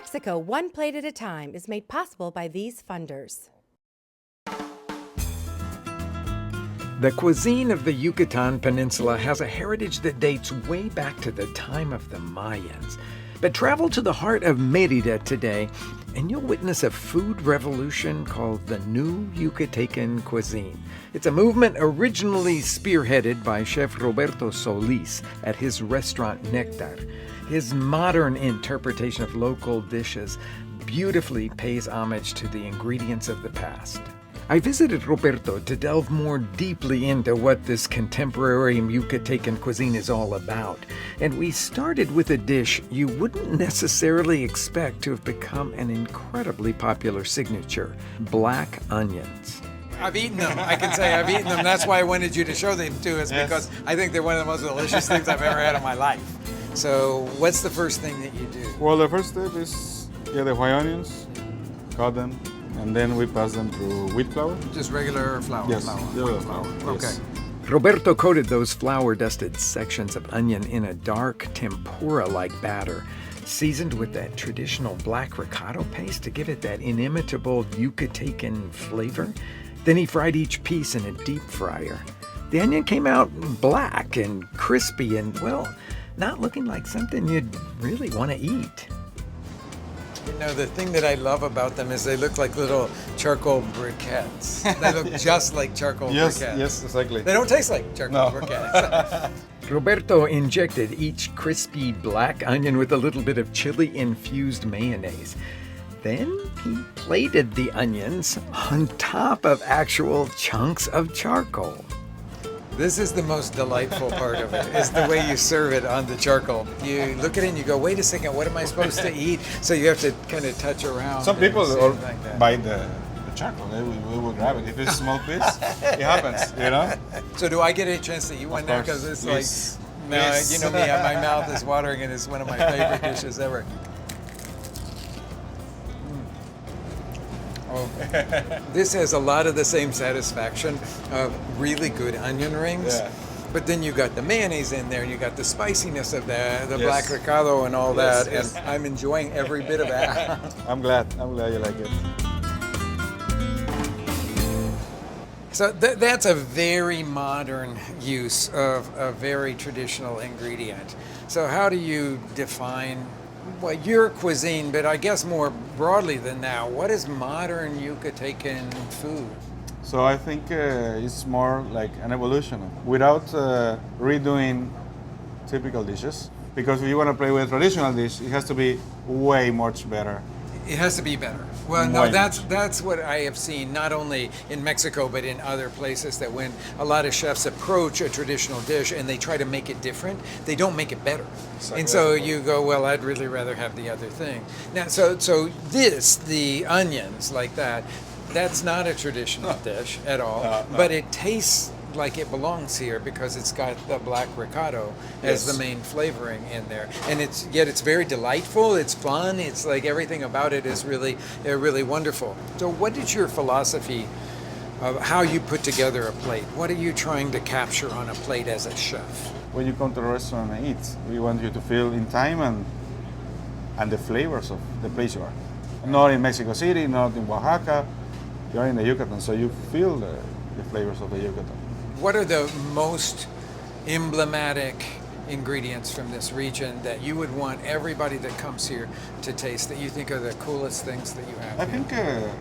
Mexico, one plate at a time, is made possible by these funders. The cuisine of the Yucatan Peninsula has a heritage that dates way back to the time of the Mayans. But travel to the heart of Merida today, and you'll witness a food revolution called the New Yucatecan Cuisine. It's a movement originally spearheaded by Chef Roberto Solis at his restaurant Nectar. His modern interpretation of local dishes beautifully pays homage to the ingredients of the past. I visited Roberto to delve more deeply into what this contemporary Yucatecan cuisine is all about. And we started with a dish you wouldn't necessarily expect to have become an incredibly popular signature: black onions. I've eaten them. I can say I've eaten them. That's why I wanted you to show them to us, because I think they're one of the most delicious things I've ever had in my life. So what's the first thing that you do? Well, the first step is get the white onions, cut them, and then we pass them through wheat flour. Just regular flour? Yes, Regular flour. Okay. Yes. Roberto coated those flour-dusted sections of onion in a dark tempura-like batter, seasoned with that traditional black ricotta paste to give it that inimitable Yucatecan flavor. Then he fried each piece in a deep fryer. The onion came out black and crispy and, well, not looking like something you'd really want to eat. You know, the thing that I love about them is they look like little charcoal briquettes. They look just like charcoal briquettes. Yes, exactly. They don't taste like charcoal briquettes. Roberto injected each crispy black onion with a little bit of chili-infused mayonnaise. Then he plated the onions on top of actual chunks of charcoal. This is the most delightful part of it, is the way you serve it on the charcoal. You look at it and you go, wait a second, what am I supposed to eat? So you have to kind of touch around. Some people like buy the charcoal. They will grab it. If it's a small piece, it happens, you know? So do I get a chance to eat one now? Because it's Please. like, now, you know me, my mouth is watering and it's one of my favorite dishes ever. Oh. This has a lot of the same satisfaction of really good onion rings. Yeah. But then you got the mayonnaise in there, and you got the spiciness of the Yes. black ricotta and all Yes, that, yes. and I'm enjoying every bit of that. I'm glad you like it. So that's a very modern use of a very traditional ingredient. So how do you define, well, your cuisine, but I guess more broadly than that, what is modern Yucatecan food? So I think it's more like an evolution without redoing typical dishes. Because if you want to play with a traditional dish, it has to be way much better. It has to be better. Well, no, that's what I have seen, not only in Mexico, but in other places, that when a lot of chefs approach a traditional dish and they try to make it different, they don't make it better. Exactly. And so you go, well, I'd really rather have the other thing. Now, so the onions like that, that's not a traditional dish at all, No. but it tastes like it belongs here because it's got the black ricotta as the main flavoring in there, and it's very delightful. It's fun. It's like everything about it is really wonderful. So, what is your philosophy of how you put together a plate? What are you trying to capture on a plate as a chef? When you come to the restaurant and eat, we want you to feel in time and the flavors of the place you are. Not in Mexico City, not in Oaxaca. You're in the Yucatan, so you feel the flavors of the Yucatan. What are the most emblematic ingredients from this region that you would want everybody that comes here to taste, that you think are the coolest things that you have? I think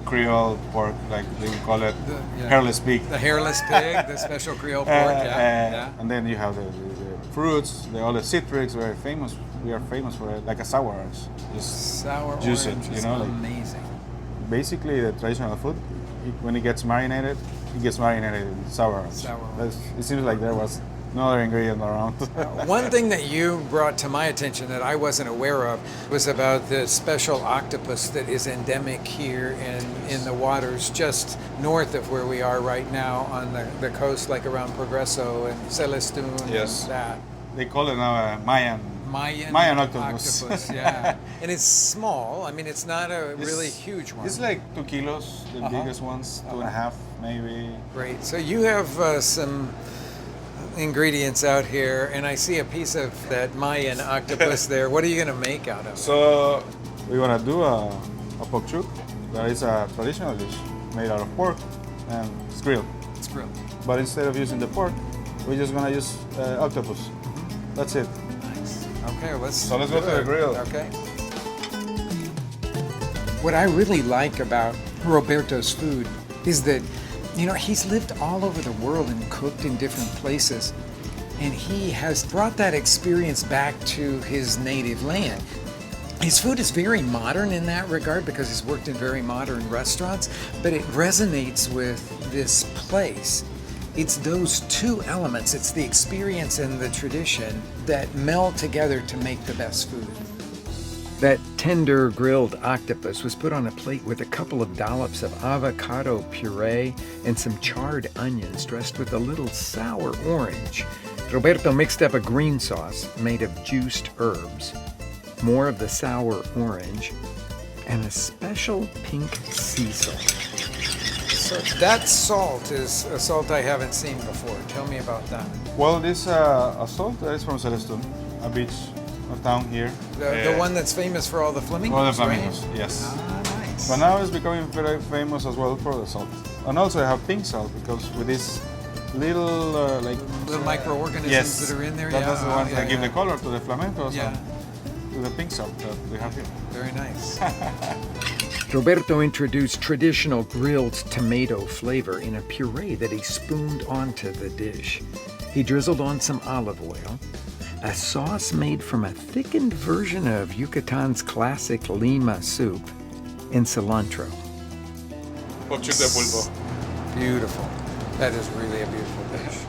Creole pork, like they call it, yeah. hairless pig. The hairless pig, the special Creole pork, yeah. And then you have the fruits, all the citrics, very famous. We are famous for it, like a sour orange. Just Sour juice orange it, is amazing. Basically, the traditional food, when it gets marinated, it gets marinated in sour orange. Sour orange. It seems like there was no other ingredient around. One thing that you brought to my attention that I wasn't aware of was about the special octopus that is endemic here in the waters just north of where we are right now on the coast, like around Progreso and Celestun Yes. and that. They call it now a Mayan octopus. Yeah. And it's small. I mean, it's not a really huge one. It's like 2 kilos, the biggest ones, 2.5 maybe. Great. So you have some ingredients out here, and I see a piece of that Mayan octopus there. What are you going to make out of it? So We want to do a pork chuc. That is a traditional dish made out of pork and it's grilled. It's grilled. But instead of using the pork, we're just going to use octopus. That's it. Nice. Okay, let's go to the grill. Okay. What I really like about Roberto's food is that, he's lived all over the world and cooked in different places. And he has brought that experience back to his native land. His food is very modern in that regard because he's worked in very modern restaurants, but it resonates with this place. It's those two elements, it's the experience and the tradition that meld together to make the best food. That tender grilled octopus was put on a plate with a couple of dollops of avocado puree and some charred onions dressed with a little sour orange. Roberto mixed up a green sauce made of juiced herbs, more of the sour orange, and a special pink sea salt. So that salt is a salt I haven't seen before. Tell me about that. Well, this a salt that is from Celestun, a beach, a town here. The one that's famous for all the flamingos, All the flamingos, right? yes. Ah, nice. But now it's becoming very famous as well for the salt. And also I have pink salt because with this little Little microorganisms yes, that are in there. that's the ones yeah, that give the color to the flamencos Yeah. and to the pink salt that we have here. Very nice. Roberto introduced traditional grilled tomato flavor in a puree that he spooned onto the dish. He drizzled on some olive oil, a sauce made from a thickened version of Yucatan's classic lima soup, and cilantro. Pork chuc de pulpo. Beautiful. That is really a beautiful dish.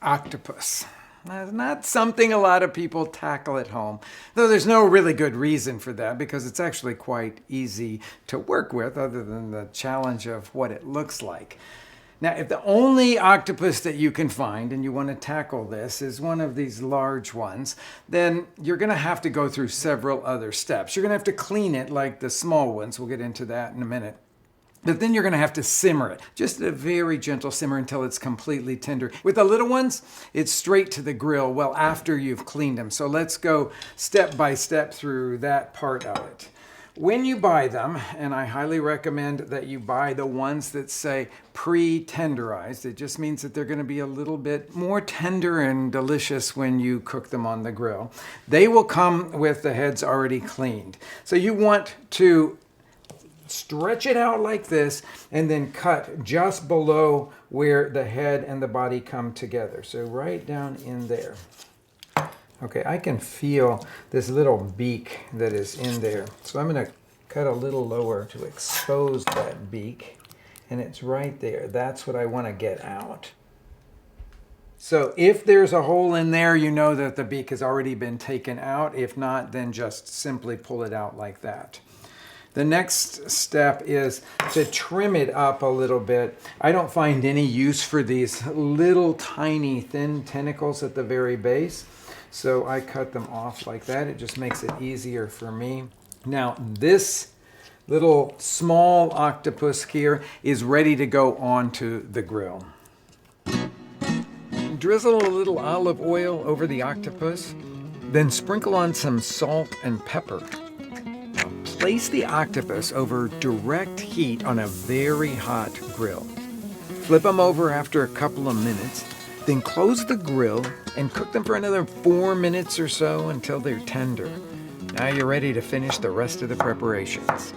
Octopus. That's not something a lot of people tackle at home, though there's no really good reason for that because it's actually quite easy to work with other than the challenge of what it looks like. Now, if the only octopus that you can find and you want to tackle this is one of these large ones, then you're going to have to go through several other steps. You're going to have to clean it like the small ones. We'll get into that in a minute. But then you're going to have to simmer it, just at a very gentle simmer until it's completely tender. With the little ones, it's straight to the grill, well, after you've cleaned them. So let's go step by step through that part of it. When you buy them, and I highly recommend that you buy the ones that say pre-tenderized, it just means that they're going to be a little bit more tender and delicious when you cook them on the grill. They will come with the heads already cleaned. So you want to stretch it out like this and then cut just below where the head and the body come together. So right down in there. Okay, I can feel this little beak that is in there. So I'm going to cut a little lower to expose that beak. And it's right there. That's what I want to get out. So if there's a hole in there, you know that the beak has already been taken out. If not, then just simply pull it out like that. The next step is to trim it up a little bit. I don't find any use for these little tiny thin tentacles at the very base. So I cut them off like that. It just makes it easier for me. Now this little small octopus here is ready to go onto the grill. Drizzle a little olive oil over the octopus, then sprinkle on some salt and pepper. Place the octopus over direct heat on a very hot grill. Flip them over after a couple of minutes, then close the grill and cook them for another 4 minutes or so until they're tender. Now you're ready to finish the rest of the preparations.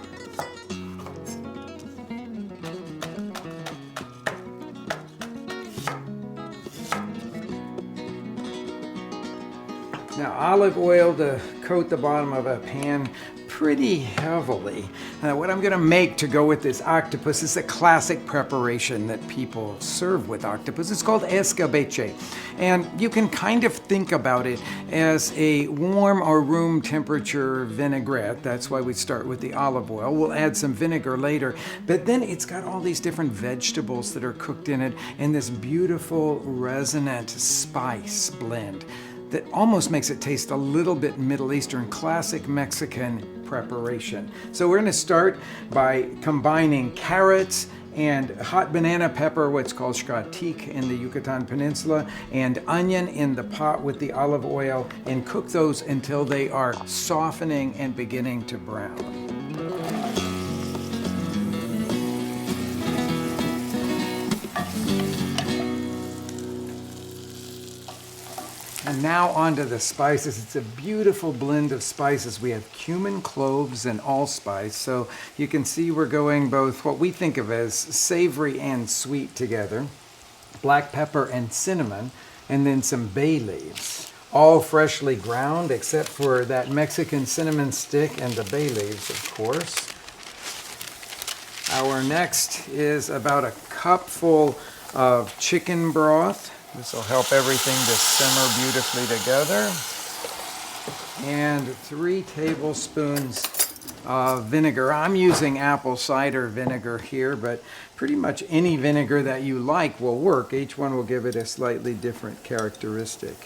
Now olive oil to coat the bottom of a pan pretty heavily. What I'm going to make to go with this octopus is a classic preparation that people serve with octopus. It's called escabeche. And you can kind of think about it as a warm or room temperature vinaigrette. That's why we start with the olive oil. We'll add some vinegar later. But then it's got all these different vegetables that are cooked in it and this beautiful resonant spice blend that almost makes it taste a little bit Middle Eastern, classic Mexican preparation. So we're going to start by combining carrots and hot banana pepper, what's called shkatik in the Yucatan Peninsula, and onion in the pot with the olive oil, and cook those until they are softening and beginning to brown. And now onto the spices. It's a beautiful blend of spices. We have cumin, cloves, and allspice. So you can see we're going both what we think of as savory and sweet together. Black pepper and cinnamon, and then some bay leaves. All freshly ground except for that Mexican cinnamon stick and the bay leaves, of course. Our next is about a cupful of chicken broth. This will help everything to simmer beautifully together. And 3 tablespoons of vinegar. I'm using apple cider vinegar here, but pretty much any vinegar that you like will work. Each one will give it a slightly different characteristic.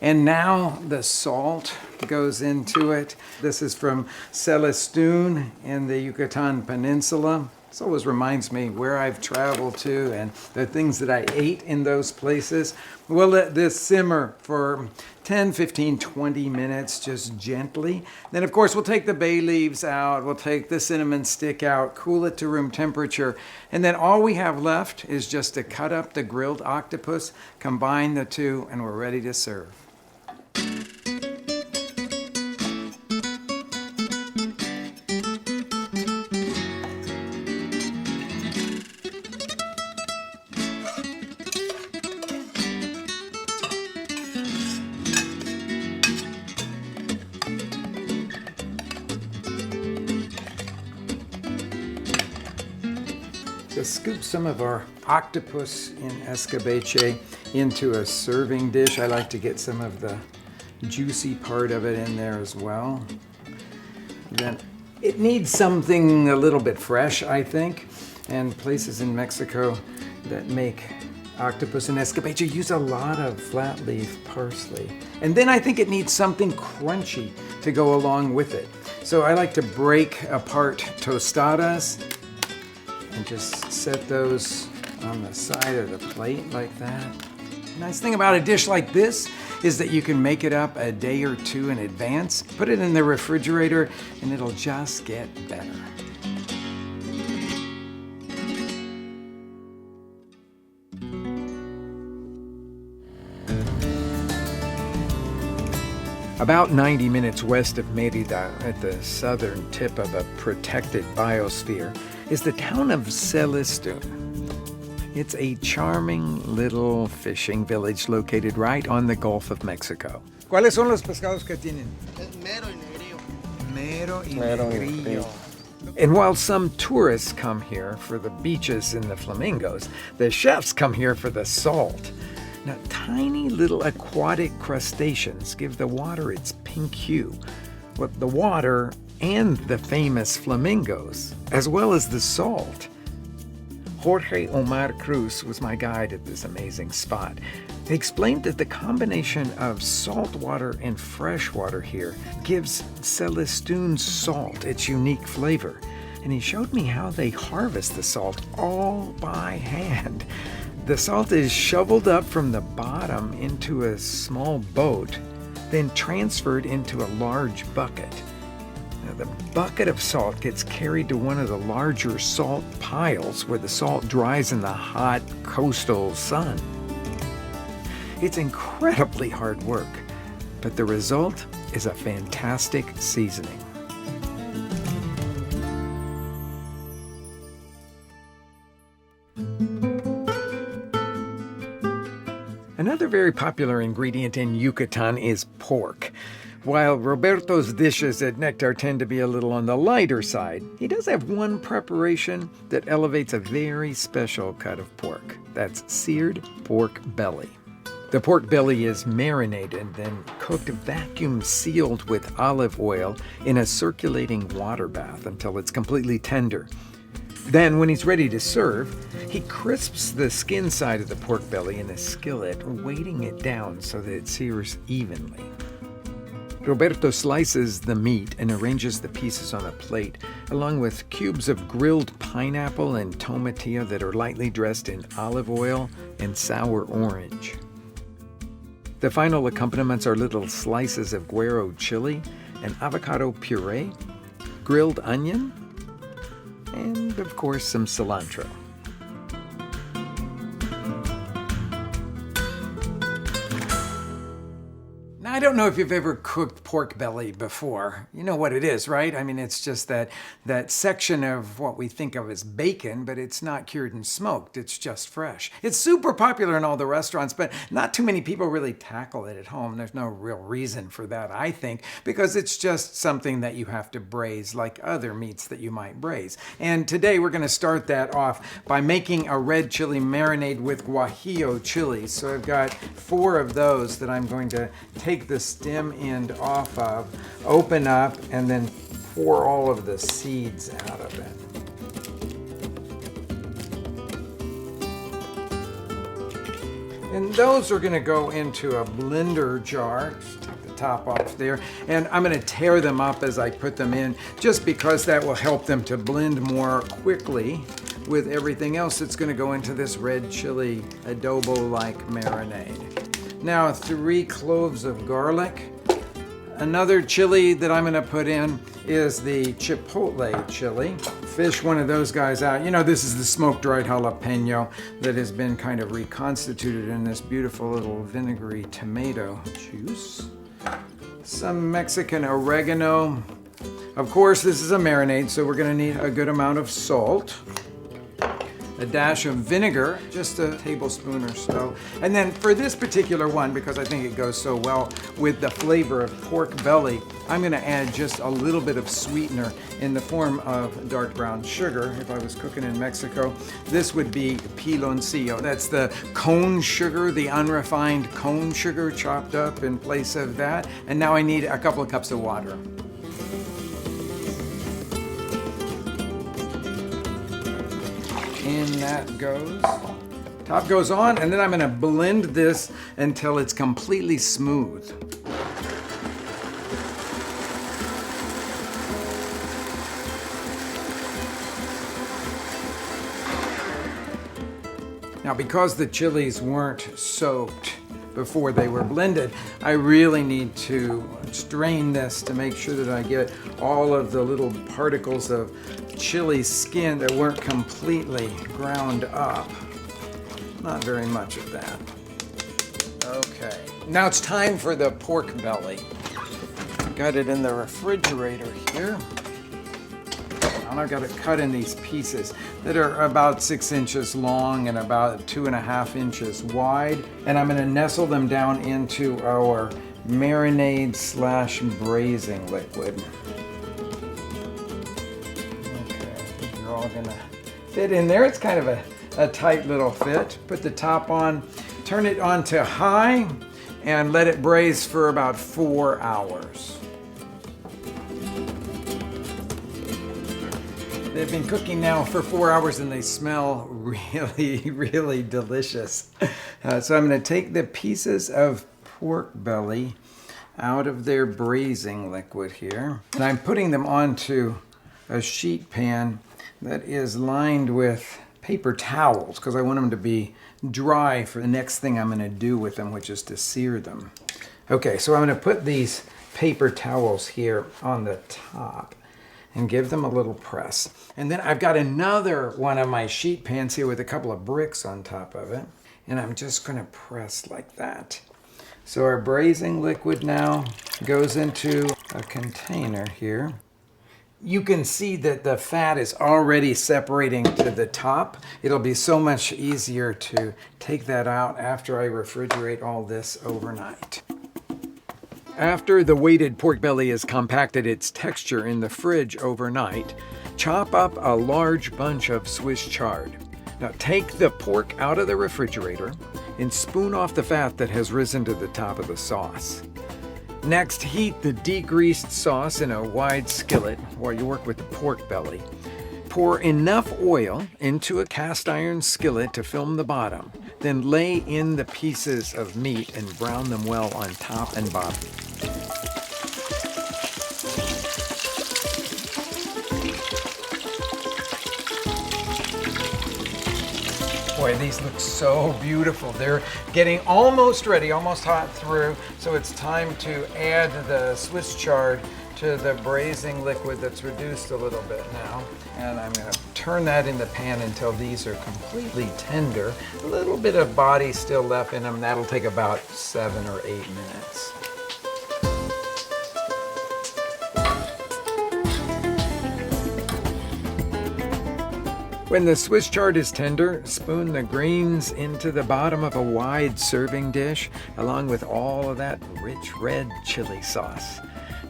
And now the salt goes into it. This is from Celestun in the Yucatan Peninsula. This always reminds me where I've traveled to and the things that I ate in those places. We'll let this simmer for 10, 15, 20 minutes, just gently. Then, of course, we'll take the bay leaves out. We'll take the cinnamon stick out, cool it to room temperature. And then all we have left is just to cut up the grilled octopus, combine the two, and we're ready to serve. To scoop some of our octopus in escabeche into a serving dish. I like to get some of the juicy part of it in there as well. Then it needs something a little bit fresh, I think, and places in Mexico that make octopus and escabeche use a lot of flat leaf parsley. And then I think it needs something crunchy to go along with it. So I like to break apart tostadas and just set those on the side of the plate like that. The nice thing about a dish like this is that you can make it up a day or two in advance, put it in the refrigerator, and it'll just get better. About 90 minutes west of Merida, at the southern tip of a protected biosphere, is the town of Celestun. It's a charming little fishing village located right on the Gulf of Mexico. ¿Cuáles son los pescados que tienen? Mero y negrillo. Mero y negrillo. And while some tourists come here for the beaches and the flamingos, the chefs come here for the salt. Now, tiny little aquatic crustaceans give the water its pink hue. Well, the water and the famous flamingos, as well as the salt. Jorge Omar Cruz was my guide at this amazing spot. He explained that the combination of salt water and fresh water here gives Celestun's salt its unique flavor. And he showed me how they harvest the salt all by hand. The salt is shoveled up from the bottom into a small boat, then transferred into a large bucket. Now, the bucket of salt gets carried to one of the larger salt piles where the salt dries in the hot coastal sun. It's incredibly hard work, but the result is a fantastic seasoning. Another very popular ingredient in Yucatan is pork. While Roberto's dishes at Nectar tend to be a little on the lighter side, he does have one preparation that elevates a very special cut of pork. That's seared pork belly. The pork belly is marinated, then cooked vacuum sealed with olive oil in a circulating water bath until it's completely tender. Then, when he's ready to serve, he crisps the skin side of the pork belly in a skillet, weighting it down so that it sears evenly. Roberto slices the meat and arranges the pieces on a plate, along with cubes of grilled pineapple and tomatillo that are lightly dressed in olive oil and sour orange. The final accompaniments are little slices of guero chili, an avocado puree, grilled onion, and of course some cilantro. Now, I don't know if you've ever cooked pork belly before. You know what it is, right? I mean, it's just that section of what we think of as bacon, but it's not cured and smoked. It's just fresh. It's super popular in all the restaurants, but not too many people really tackle it at home. There's no real reason for that, I think, because it's just something that you have to braise like other meats that you might braise. And today we're going to start that off by making a red chili marinade with guajillo chilies. So I've got 4 of those that I'm going to take the stem end off of, open up, and then pour all of the seeds out of it. And those are going to go into a blender jar. Just take the top off there. And I'm going to tear them up as I put them in, just because that will help them to blend more quickly with everything else that's going to go into this red chili adobo-like marinade. Now 3 cloves of garlic. Another chili that I'm going to put in is the chipotle chili. Fish one of those guys out. You know, this is the smoked dried jalapeno that has been kind of reconstituted in this beautiful little vinegary tomato juice. Some Mexican oregano. Of course, this is a marinade, so we're going to need a good amount of salt. A dash of vinegar, just a tablespoon or so. And then for this particular one, because I think it goes so well with the flavor of pork belly, I'm going to add just a little bit of sweetener in the form of dark brown sugar. If I was cooking in Mexico, this would be piloncillo. That's the cone sugar, the unrefined cone sugar chopped up in place of that. And now I need a couple of cups of water. In that goes. Top goes on, and then I'm going to blend this until it's completely smooth. Now, because the chilies weren't soaked before they were blended, I really need to strain this to make sure that I get all of the little particles of chili skin that weren't completely ground up. Not very much of that. Okay, now it's time for the pork belly. Got it in the refrigerator here. And I've got it cut in these pieces that are about 6 inches long and about 2.5 inches wide. And I'm going to nestle them down into our marinade / braising liquid. All gonna fit in there. It's kind of a tight little fit. Put the top on, turn it on to high, and let it braise for about 4 hours. They've been cooking now for 4 hours and they smell really, really delicious. So I'm going to take the pieces of pork belly out of their braising liquid here, and I'm putting them onto a sheet pan that is lined with paper towels because I want them to be dry for the next thing I'm going to do with them, which is to sear them. Okay, so I'm going to put these paper towels here on the top and give them a little press. And then I've got another one of my sheet pans here with a couple of bricks on top of it, and I'm just going to press like that. So our braising liquid now goes into a container here. You can see that the fat is already separating to the top. It'll be so much easier to take that out after I refrigerate all this overnight. After the weighted pork belly has compacted its texture in the fridge overnight, chop up a large bunch of Swiss chard. Now take the pork out of the refrigerator and spoon off the fat that has risen to the top of the sauce. Next, heat the degreased sauce in a wide skillet while you work with the pork belly. Pour enough oil into a cast iron skillet to film the bottom. Then lay in the pieces of meat and brown them well on top and bottom. Boy, these look so beautiful. They're getting almost ready, almost hot through. So it's time to add the Swiss chard to the braising liquid that's reduced a little bit now. And I'm going to turn that in the pan until these are completely tender. A little bit of body still left in them. That'll take about 7 or 8 minutes. When the Swiss chard is tender, spoon the greens into the bottom of a wide serving dish, along with all of that rich red chili sauce.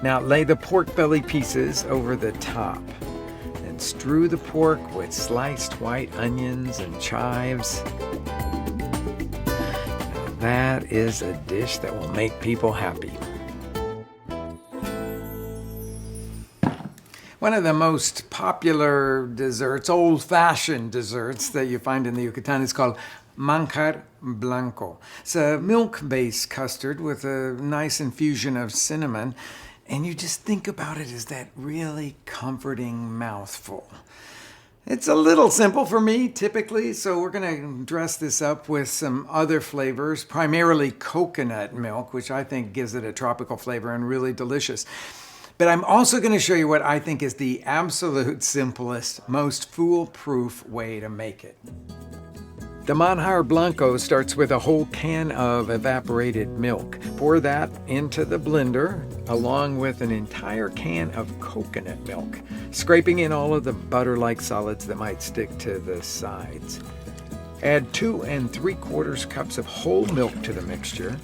Now lay the pork belly pieces over the top, and strew the pork with sliced white onions and chives. Now that is a dish that will make people happy. One of the most popular desserts, old-fashioned desserts that you find in the Yucatán is called manjar blanco. It's a milk-based custard with a nice infusion of cinnamon, and you just think about it as that really comforting mouthful. It's a little simple for me, typically, so we're going to dress this up with some other flavors, primarily coconut milk, which I think gives it a tropical flavor and really delicious. But I'm also going to show you what I think is the absolute simplest, most foolproof way to make it. The manjar blanco starts with a whole can of evaporated milk. Pour that into the blender along with an entire can of coconut milk, scraping in all of the butter-like solids that might stick to the sides. Add 2 3/4 cups of whole milk to the mixture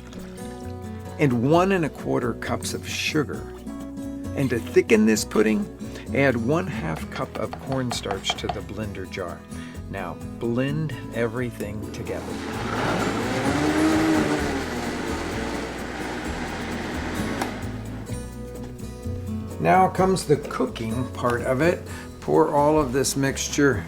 and 1 1/4 cups of sugar. And to thicken this pudding, add 1/2 cup of cornstarch to the blender jar. Now blend everything together. Now comes the cooking part of it. Pour all of this mixture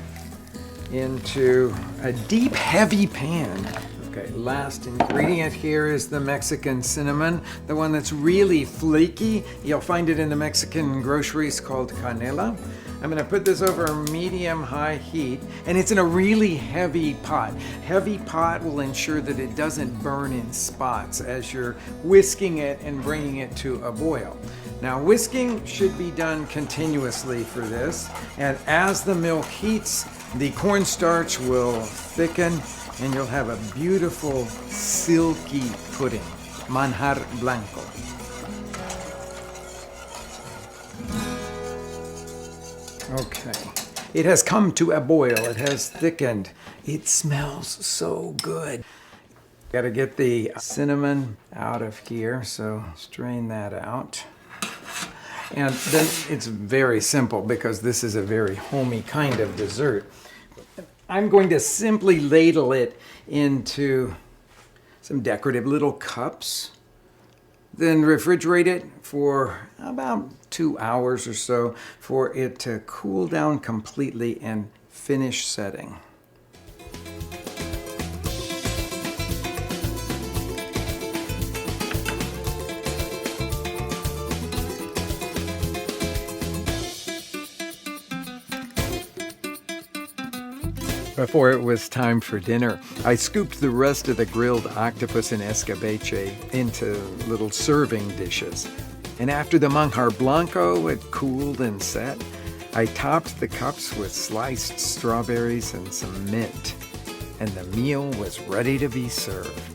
into a deep, heavy pan. Okay, last ingredient here is the Mexican cinnamon, the one that's really flaky. You'll find it in the Mexican groceries called canela. I'm going to put this over medium-high heat, and it's in a really heavy pot. Heavy pot will ensure that it doesn't burn in spots as you're whisking it and bringing it to a boil. Now, whisking should be done continuously for this, and as the milk heats, the cornstarch will thicken, and you'll have a beautiful, silky pudding, manjar blanco. Okay, it has come to a boil. It has thickened. It smells so good. Got to get the cinnamon out of here, so strain that out. And then it's very simple because this is a very homey kind of dessert. I'm going to simply ladle it into some decorative little cups, then refrigerate it for about 2 hours or so for it to cool down completely and finish setting. Before it was time for dinner, I scooped the rest of the grilled octopus and escabeche into little serving dishes. And after the manjar blanco had cooled and set, I topped the cups with sliced strawberries and some mint. And the meal was ready to be served.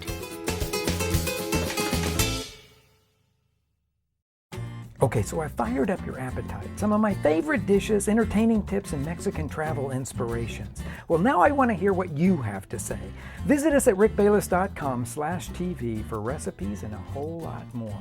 Okay, so I fired up your appetite. Some of my favorite dishes, entertaining tips, and Mexican travel inspirations. Well, now I want to hear what you have to say. Visit us at rickbayless.com/TV for recipes and a whole lot more.